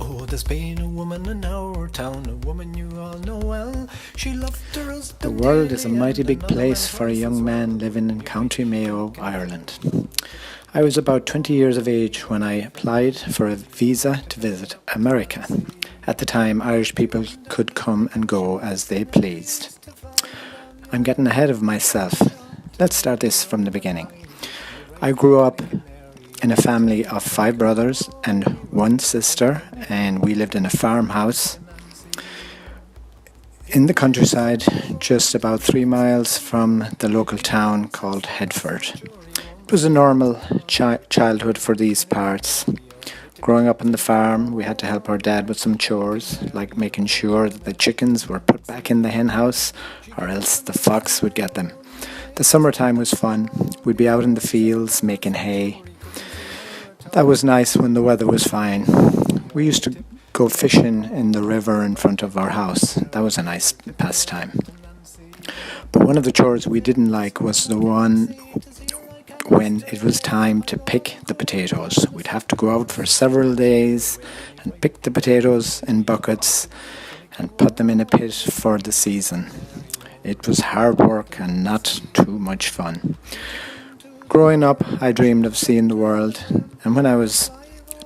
Oh, there's been a woman in our town, a woman you all know well. She loved her husband. The world is a dearly mighty and big another place man for a twice young as man well. living in County Mayo, Ireland. I was about 20 years of age when I applied for a visa to visit America. At the time, Irish people could come and go as they pleased. I'm getting ahead of myself. Let's start this from the beginning. I grew up in a family of 5 brothers and 1 sister, and we lived in a farmhouse in the countryside, just about 3 miles from the local town called Headford. It was a normal childhood for these parts. Growing up on the farm, we had to help our dad with some chores, like making sure that the chickens were put back in the hen house, or else the fox would get them. The summertime was fun. We'd be out in the fields making hay. That was nice when the weather was fine. We used to go fishing in the river in front of our house. That was a nice pastime. But one of the chores we didn't like was the one when it was time to pick the potatoes. We'd have to go out for several days and pick the potatoes in buckets and put them in a pit for the season. It was hard work and not too much fun. Growing up, I dreamed of seeing the world, and when I was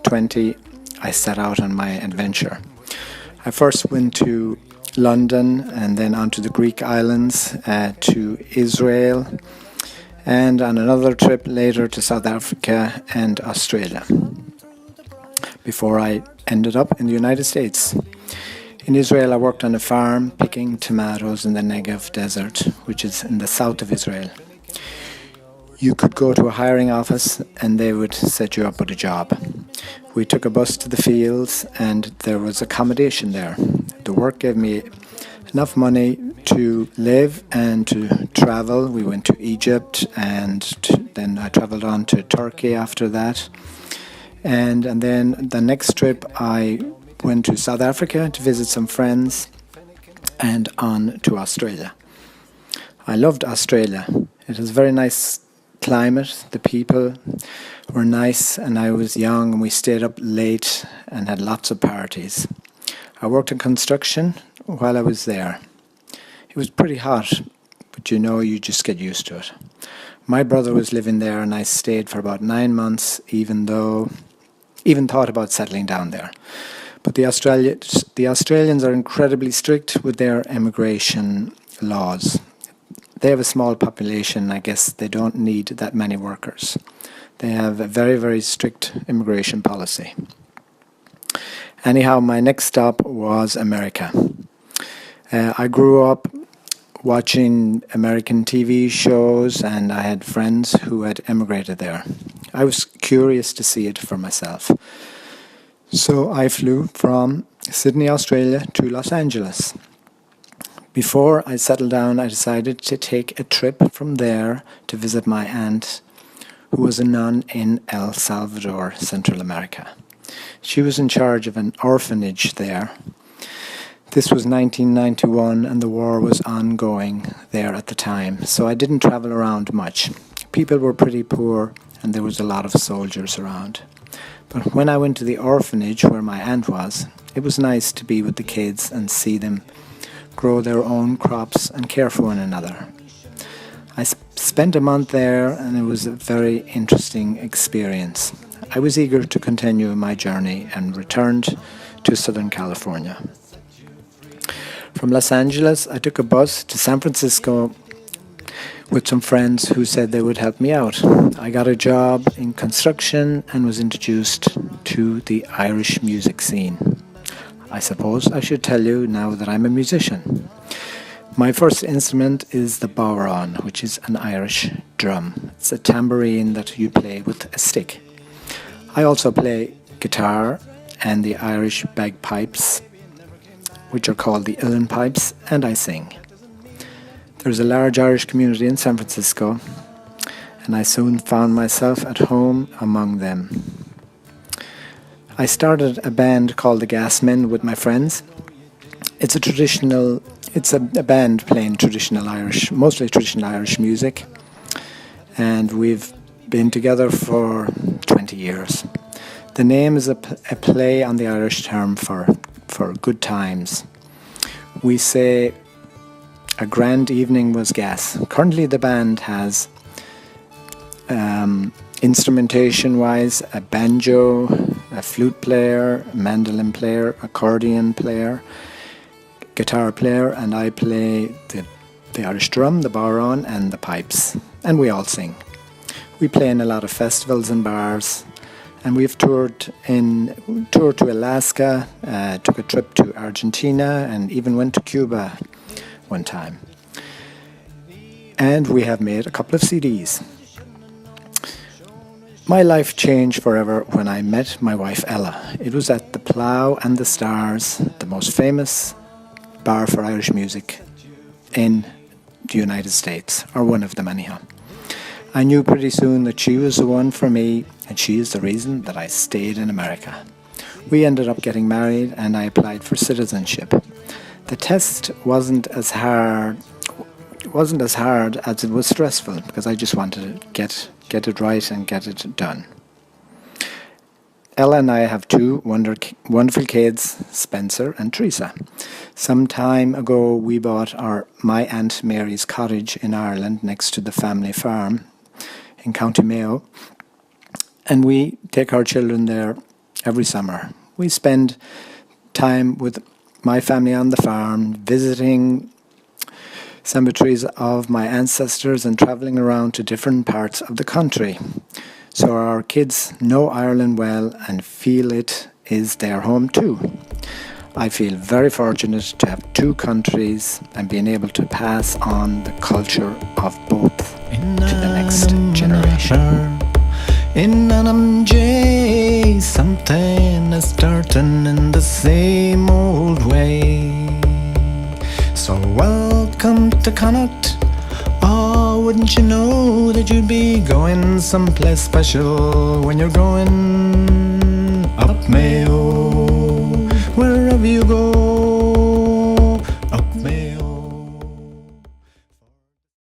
20, I set out on my adventure. I first went to London and then onto the Greek islands, to Israel, and on another trip later to South Africa and Australia, before I ended up in the United States. In Israel, I worked on a farm picking tomatoes in the Negev desert, which is in the south of Israel. You could go to a hiring office and they would set you up with a job. We took a bus to the fields and there was accommodation there. The work gave me enough money to live and to travel. We went to Egypt and then I traveled on to Turkey after that. And then the next trip I went to South Africa to visit some friends and on to Australia. I loved Australia. It was a very nice climate, the people were nice, and I was young and we stayed up late and had lots of parties. I worked in construction while I was there. It was pretty hot, but you just get used to it. My brother was living there and I stayed for about 9 months, even thought about settling down there. But the Australians are incredibly strict with their immigration laws. They have a small population. I guess they don't need that many workers. They have a very, very strict immigration policy. Anyhow, my next stop was America. I grew up watching American TV shows and I had friends who had emigrated there. I was curious to see it for myself. So I flew from Sydney, Australia to Los Angeles. Before I settled down, I decided to take a trip from there to visit my aunt, who was a nun in El Salvador, Central America. She was in charge of an orphanage there. This was 1991 and the war was ongoing there at the time, so I didn't travel around much. People were pretty poor and there was a lot of soldiers around. But when I went to the orphanage where my aunt was, it was nice to be with the kids and see them grow their own crops and care for one another. I spent a month there and it was a very interesting experience. I was eager to continue my journey and returned to Southern California. From Los Angeles, I took a bus to San Francisco with some friends who said they would help me out. I got a job in construction and was introduced to the Irish music scene. I suppose I should tell you now that I'm a musician. My first instrument is the bodhrán, which is an Irish drum. It's a tambourine that you play with a stick. I also play guitar and the Irish bagpipes, which are called the uilleann pipes, and I sing. There's a large Irish community in San Francisco, and I soon found myself at home among them. I started a band called the Gasmen with my friends. It's a band playing mostly traditional Irish music, and we've been together for 20 years. The name is a play on the Irish term for good times. We say a grand evening was gas. Currently the band has instrumentation-wise a banjo, a flute player, a mandolin player, accordion player, guitar player, and I play the Irish drum, the bodhrán, and the pipes, and we all sing. We play in a lot of festivals and bars, and we've toured to Alaska, took a trip to Argentina, and even went to Cuba one time. And we have made a couple of CDs. My life changed forever when I met my wife Ella. It was at the Plough and the Stars, the most famous bar for Irish music in the United States, or one of them anyhow. I knew pretty soon that she was the one for me, and she is the reason that I stayed in America. We ended up getting married, and I applied for citizenship. The test wasn't as hard as it was stressful, because I just wanted to get it right and get it done. Ella and I have two wonderful kids, Spencer and Teresa. Some time ago we bought my Aunt Mary's cottage in Ireland next to the family farm in County Mayo, and we take our children there every summer. We spend time with my family on the farm, visiting cemeteries of my ancestors and travelling around to different parts of the country. So our kids know Ireland well and feel it is their home too. I feel very fortunate to have two countries and being able to pass on the culture of both to the next generation. In NMJ, something is starting in the same old way. So welcome to Connacht. Oh, wouldn't you know that you'd be going someplace special when you're going up Mayo? Wherever you go,